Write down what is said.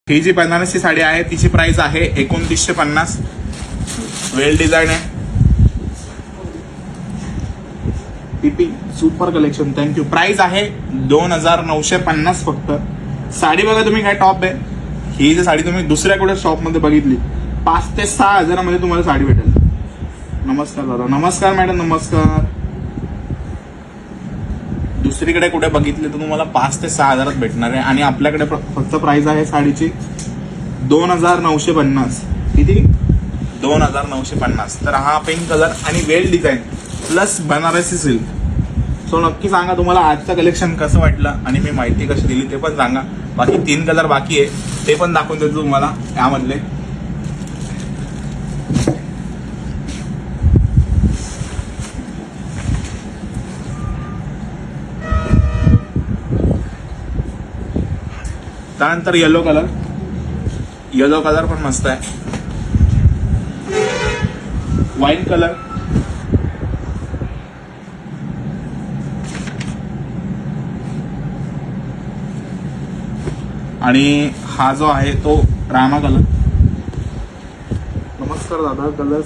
ही जी बनारसी साडी आहे तिची प्राइस आहे 2950. वेल डिझाईन आहे. पीपी सुपर कलेक्शन. थँक्यू. प्राइस आहे 2950 फक्त. साडी बघा तुम्ही काय टॉप आहे. ही जी साडी तुम्ही दुसऱ्या कुठे शॉप मध्ये बघितली 5 ते 6 हजारामध्ये तुम्हाला साडी भेटेल. नमस्कार दादा. नमस्कार मॅडम. नमस्कार. दुसरीकडे कुठे बघितले तर तुम्हाला 5 ते 6 हजारात भेटणार आहे आणि आपल्याकडे फक्त प्राइस आहे साडीची 2950. किती? 2950. तर हा पिंक कलर आणि well design plus Banarasi silk. So नक्की सांगा तुम्हाला आजचं कलेक्शन कसं वाटलं आणि मी माहिती कशी दिली ते पण सांगा. बाकी 3 कलर बाकी आहे ते पण दाखवून देतो तुम्हाला त्यामधले. त्यानंतर येलो कलर. येलो कलर पण मस्त आहे. Wine colour. आणि हा जो आहे तो रामा कलर. नमस्कार दादा. कलर